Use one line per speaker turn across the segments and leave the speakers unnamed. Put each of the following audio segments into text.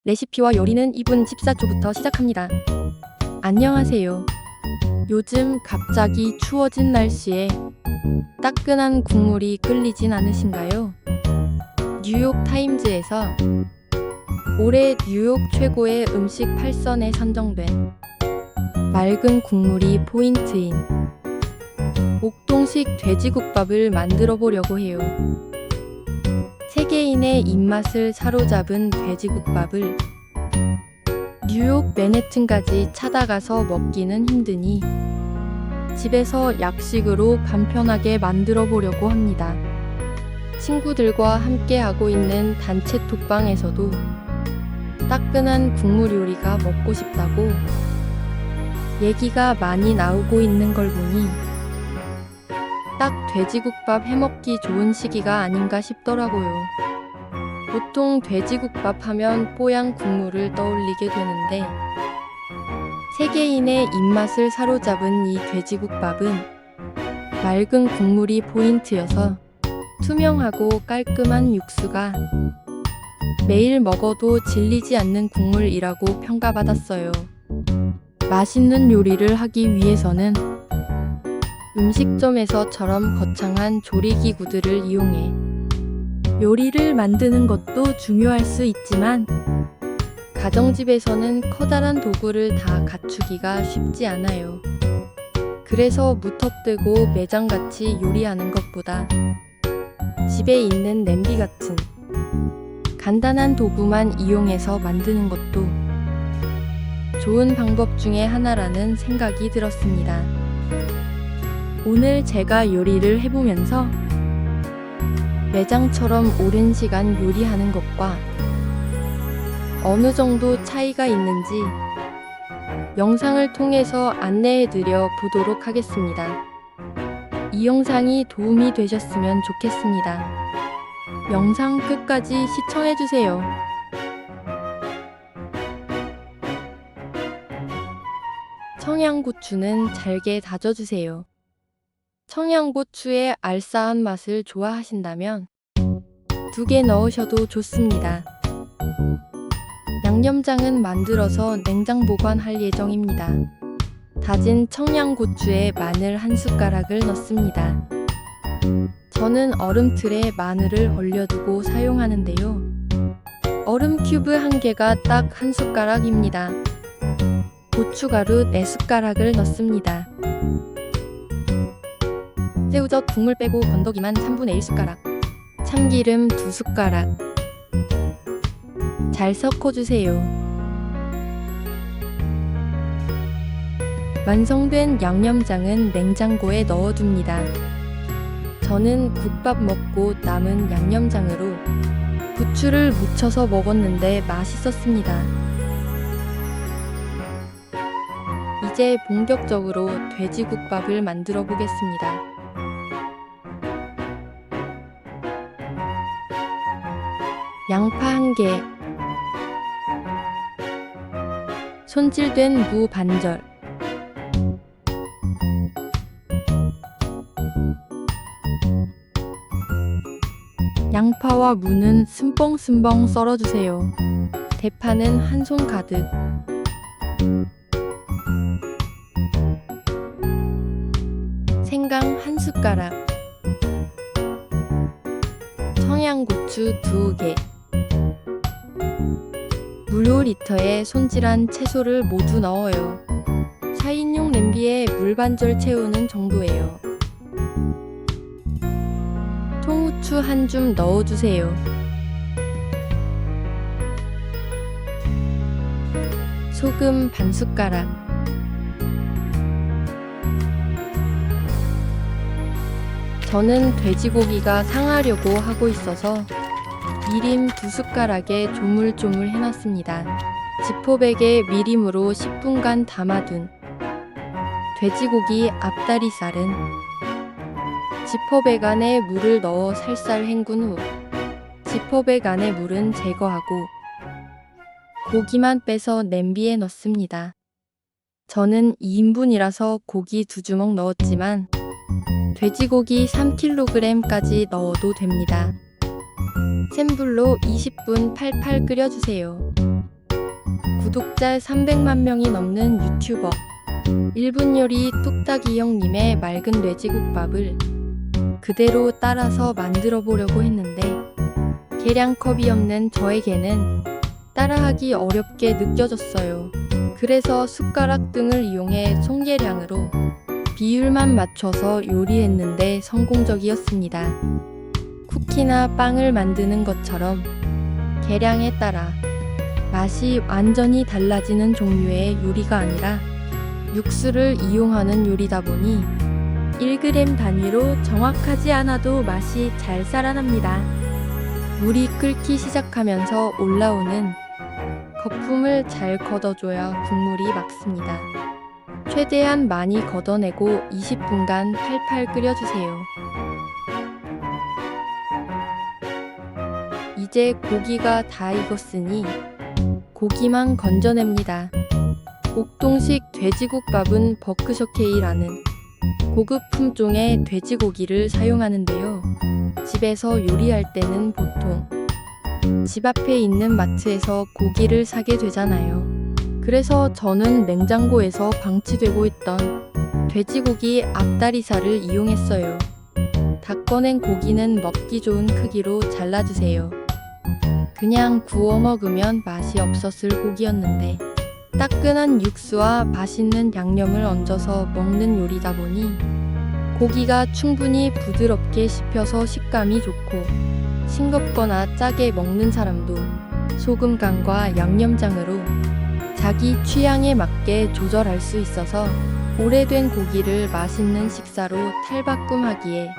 레시피와 요리는 2분 14초부터 시작합니다. 안녕하세요. 요즘 갑자기 추워진 날씨에 따끈한 국물이 끌리진 않으신가요? 뉴욕 타임즈에서 올해 뉴욕 최고의 음식 8선에 선정된 맑은 국물이 포인트인 옥동식 돼지국밥을 만들어 보려고 해요. 세계인의 입맛을 사로잡은 돼지국밥을 뉴욕 맨해튼까지 찾아가서 먹기는 힘드니 집에서 약식으로 간편하게 만들어 보려고 합니다. 친구들과 함께 하고 있는 단체 톡방에서도 따끈한 국물 요리가 먹고 싶다고 얘기가 많이 나오고 있는 걸 보니 딱 돼지국밥 해먹기 좋은 시기가 아닌가 싶더라고요. 보통 돼지국밥 하면 뽀얀 국물을 떠올리게 되는데 세계인의 입맛을 사로잡은 이 돼지국밥은 맑은 국물이 포인트여서 투명하고 깔끔한 육수가 매일 먹어도 질리지 않는 국물이라고 평가받았어요. 맛있는 요리를 하기 위해서는 음식점에서처럼 거창한 조리기구들을 이용해 요리를 만드는 것도 중요할 수 있지만 가정집에서는 커다란 도구를 다 갖추기가 쉽지 않아요. 그래서 무턱대고 매장같이 요리하는 것보다 집에 있는 냄비 같은 간단한 도구만 이용해서 만드는 것도 좋은 방법 중에 하나라는 생각이 들었습니다. 오늘 제가 요리를 해보면서 매장처럼 오랜 시간 요리하는 것과 어느 정도 차이가 있는지 영상을 통해서 안내해드려 보도록 하겠습니다. 이 영상이 도움이 되셨으면 좋겠습니다. 영상 끝까지 시청해주세요. 청양고추는 잘게 다져주세요. 청양고추의 알싸한 맛을 좋아하신다면 2개 넣으셔도 좋습니다. 양념장은 만들어서 냉장 보관할 예정입니다. 다진 청양고추에 마늘 1숟가락을 넣습니다. 저는 얼음틀에 마늘을 얼려두고 사용하는데요. 얼음 큐브 1개가 딱 1숟가락입니다. 고춧가루 4숟가락을 넣습니다. 새우젓 국물 빼고 건더기만 3분의 1숟가락, 참기름 2숟가락 잘 섞어주세요. 완성된 양념장은 냉장고에 넣어둡니다. 저는 국밥 먹고 남은 양념장으로 부추를 무쳐서 먹었는데 맛있었습니다. 이제 본격적으로 돼지국밥을 만들어 보겠습니다. 양파 1개, 손질된 무 반절, 양파와 무는 슴뻥슴뻥 썰어주세요. 대파는 1손 가득, 생강 1숟가락, 청양고추 2개, 물 5리터에 손질한 채소를 모두 넣어요. 4인용 냄비에 물 반절 채우는 정도예요. 통후추 1줌 넣어주세요. 소금 반숟가락, 저는 돼지고기가 상하려고 하고 있어서 미림 2숟가락에 조물조물 해놨습니다. 지퍼백에 미림으로 10분간 담아둔 돼지고기 앞다리살은 지퍼백 안에 물을 넣어 살살 헹군 후 지퍼백 안의 물은 제거하고 고기만 빼서 냄비에 넣습니다. 저는 2인분이라서 고기 2주먹 넣었지만 돼지고기 3kg까지 넣어도 됩니다. 센 불로 20분 팔팔 끓여주세요. 구독자 300만 명이 넘는 유튜버 1분 요리 뚝딱이 형님의 맑은 돼지국밥을 그대로 따라서 만들어 보려고 했는데 계량컵이 없는 저에게는 따라하기 어렵게 느껴졌어요. 그래서 숟가락 등을 이용해 손계량으로 비율만 맞춰서 요리했는데 성공적이었습니다. 쿠키나 빵을 만드는 것처럼 계량에 따라 맛이 완전히 달라지는 종류의 요리가 아니라 육수를 이용하는 요리다 보니 1g 단위로 정확하지 않아도 맛이 잘 살아납니다. 물이 끓기 시작하면서 올라오는 거품을 잘 걷어줘야 국물이 맑습니다. 최대한 많이 걷어내고 20분간 팔팔 끓여주세요. 이제 고기가 다 익었으니 고기만 건져냅니다. 옥동식 돼지국밥은 버크셔케이라는 고급 품종의 돼지고기를 사용하는데요. 집에서 요리할 때는 보통 집 앞에 있는 마트에서 고기를 사게 되잖아요. 그래서 저는 냉장고에서 방치되고 있던 돼지고기 앞다리살을 이용했어요. 다 꺼낸 고기는 먹기 좋은 크기로 잘라주세요. 그냥 구워 먹으면 맛이 없었을 고기였는데 따끈한 육수와 맛있는 양념을 얹어서 먹는 요리다 보니 고기가 충분히 부드럽게 씹혀서 식감이 좋고 싱겁거나 짜게 먹는 사람도 소금 간과 양념장으로 자기 취향에 맞게 조절할 수 있어서 오래된 고기를 맛있는 식사로 탈바꿈하기에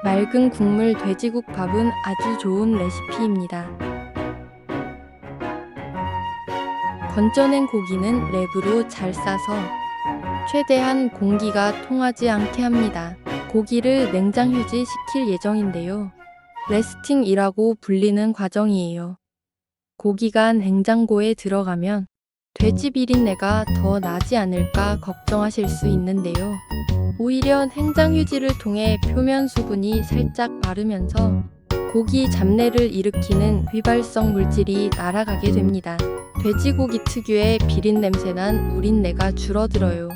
맑은 국물 돼지국밥은 아주 좋은 레시피입니다. 건져낸 고기는 랩으로 잘 싸서 최대한 공기가 통하지 않게 합니다. 고기를 냉장 휴지시킬 예정인데요. 레스팅이라고 불리는 과정이에요. 고기가 냉장고에 들어가면 돼지 비린내가 더 나지 않을까 걱정하실 수 있는데요. 오히려 냉장 휴지를 통해 표면 수분이 살짝 마르면서 고기 잡내를 일으키는 휘발성 물질이 날아가게 됩니다. 돼지고기 특유의 비린냄새난 우린내가 줄어들어요.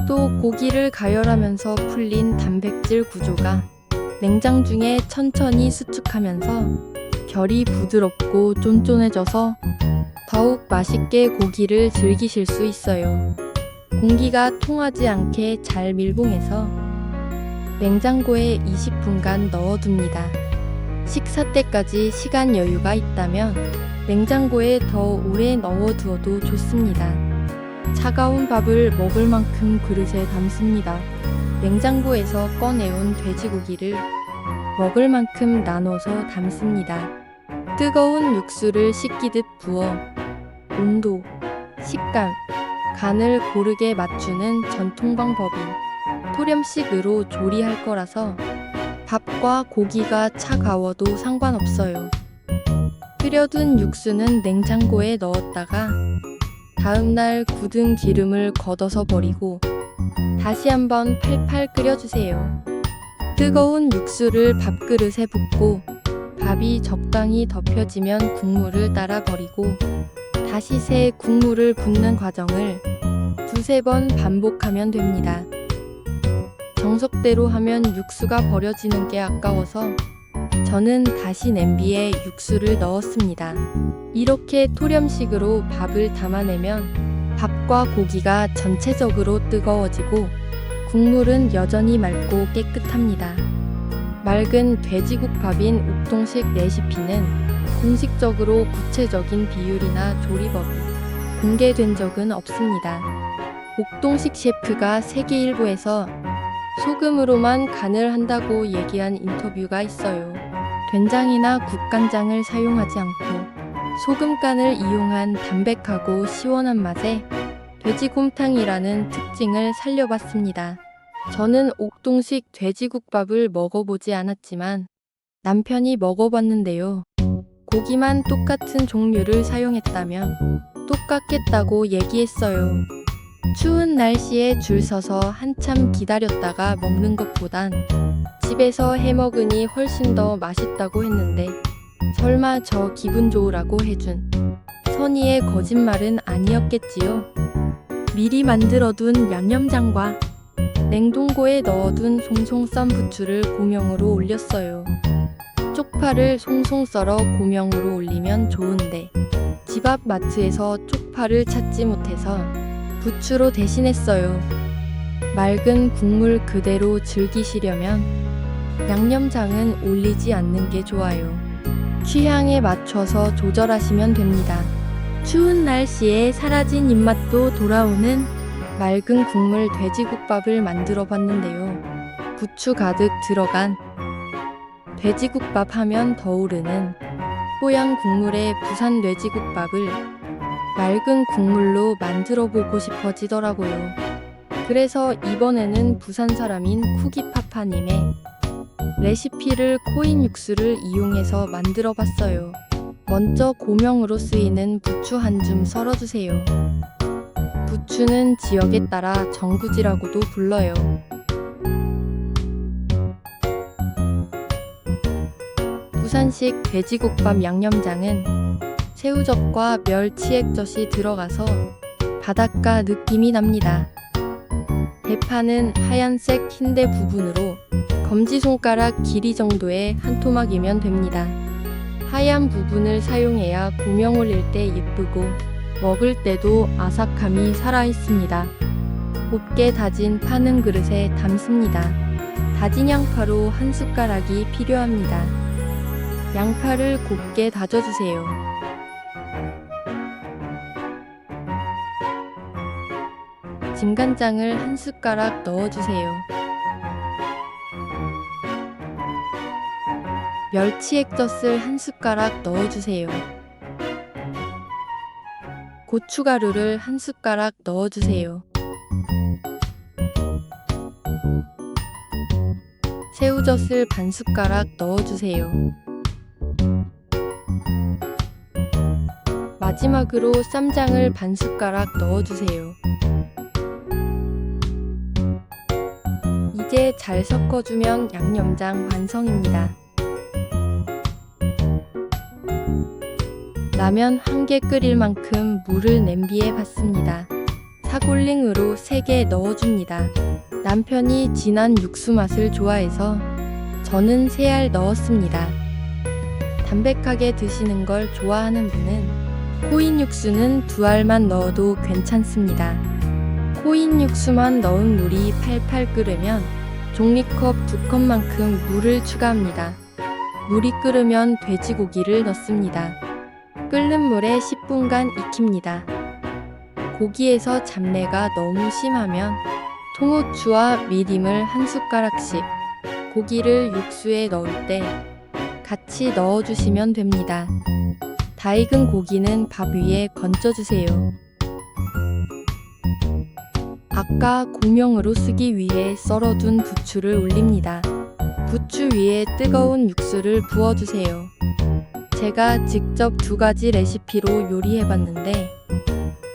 또 고기를 가열하면서 풀린 단백질 구조가 냉장 중에 천천히 수축하면서 결이 부드럽고 쫀쫀해져서 더욱 맛있게 고기를 즐기실 수 있어요. 공기가 통하지 않게 잘 밀봉해서 냉장고에 20분간 넣어둡니다. 식사 때까지 시간 여유가 있다면 냉장고에 더 오래 넣어두어도 좋습니다. 차가운 밥을 먹을 만큼 그릇에 담습니다. 냉장고에서 꺼내온 돼지고기를 먹을 만큼 나눠서 담습니다. 뜨거운 육수를 씻기듯 부어 온도, 식감, 간을 고르게 맞추는 전통 방법인 토렴식으로 조리할 거라서 밥과 고기가 차가워도 상관없어요. 끓여둔 육수는 냉장고에 넣었다가 다음날 굳은 기름을 걷어서 버리고 다시 한번 팔팔 끓여주세요. 뜨거운 육수를 밥그릇에 붓고 밥이 적당히 덮여지면 국물을 따라 버리고 다시 새 국물을 붓는 과정을 두세 번 반복하면 됩니다. 정석대로 하면 육수가 버려지는 게 아까워서 저는 다시 냄비에 육수를 넣었습니다. 이렇게 토렴식으로 밥을 담아내면 밥과 고기가 전체적으로 뜨거워지고 국물은 여전히 맑고 깨끗합니다. 맑은 돼지국밥인 옥동식 레시피는 공식적으로 구체적인 비율이나 조리법이 공개된 적은 없습니다. 옥동식 셰프가 세계일보에서 소금으로만 간을 한다고 얘기한 인터뷰가 있어요. 된장이나 국간장을 사용하지 않고 소금간을 이용한 담백하고 시원한 맛에 돼지곰탕이라는 특징을 살려봤습니다. 저는 옥동식 돼지국밥을 먹어보지 않았지만 남편이 먹어봤는데요. 고기만 똑같은 종류를 사용했다면 똑같겠다고 얘기했어요. 추운 날씨에 줄 서서 한참 기다렸다가 먹는 것보단 집에서 해먹으니 훨씬 더 맛있다고 했는데 설마 저 기분 좋으라고 해준 선의의 거짓말은 아니었겠지요. 미리 만들어둔 양념장과 냉동고에 넣어둔 송송 썬 부추를 고명으로 올렸어요. 쪽파를 송송 썰어 고명으로 올리면 좋은데 집 앞 마트에서 쪽파를 찾지 못해서 부추로 대신했어요. 맑은 국물 그대로 즐기시려면 양념장은 올리지 않는 게 좋아요. 취향에 맞춰서 조절하시면 됩니다. 추운 날씨에 사라진 입맛도 돌아오는 맑은 국물 돼지국밥을 만들어 봤는데요. 부추 가득 들어간 돼지국밥 하면 떠오르는 뽀얀 국물의 부산 돼지국밥을 맑은 국물로 만들어 보고 싶어지더라고요. 그래서 이번에는 부산 사람인 쿠기파파님의 레시피를 코인 육수를 이용해서 만들어 봤어요. 먼저 고명으로 쓰이는 부추 한 줌 썰어주세요. 부추는 지역에 따라 정구지라고도 불러요. 부산식 돼지국밥 양념장은 새우젓과 멸치액젓이 들어가서 바닷가 느낌이 납니다. 대파는 하얀색 흰대 부분으로 검지손가락 길이 정도의 한 토막이면 됩니다. 하얀 부분을 사용해야 고명 올릴 때 예쁘고 먹을 때도 아삭함이 살아있습니다. 곱게 다진 파는 그릇에 담습니다. 다진 양파로 한 숟가락이 필요합니다. 양파를 곱게 다져주세요. 진간장을 한 숟가락 넣어주세요. 멸치액젓을 한 숟가락 넣어주세요. 고춧가루를 한 숟가락 넣어주세요. 새우젓을 반 숟가락 넣어주세요. 마지막으로 쌈장을 반 숟가락 넣어주세요. 이제 잘 섞어주면 양념장 완성입니다. 라면 1개 끓일 만큼 물을 냄비에 붓습니다. 사골링으로 3개 넣어줍니다. 남편이 진한 육수 맛을 좋아해서 저는 3알 넣었습니다. 담백하게 드시는 걸 좋아하는 분은 코인 육수는 2알만 넣어도 괜찮습니다. 코인 육수만 넣은 물이 팔팔 끓으면 종이컵 2컵만큼 물을 추가합니다. 물이 끓으면 돼지고기를 넣습니다. 끓는 물에 10분간 익힙니다. 고기에서 잡내가 너무 심하면 통후추와 미림을 한 숟가락씩 고기를 육수에 넣을 때 같이 넣어주시면 됩니다. 다 익은 고기는 밥 위에 건져주세요. 아까 고명으로 쓰기 위해 썰어둔 부추를 올립니다. 부추 위에 뜨거운 육수를 부어주세요. 제가 직접 2가지 레시피로 요리해봤는데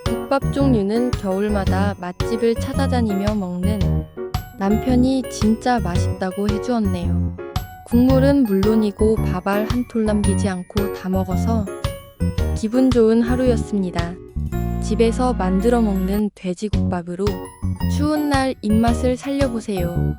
국밥 종류는 겨울마다 맛집을 찾아다니며 먹는 남편이 진짜 맛있다고 해주었네요. 국물은 물론이고 밥알 한 톨 남기지 않고 다 먹어서 기분 좋은 하루였습니다. 집에서 만들어 먹는 돼지국밥으로 추운 날 입맛을 살려보세요.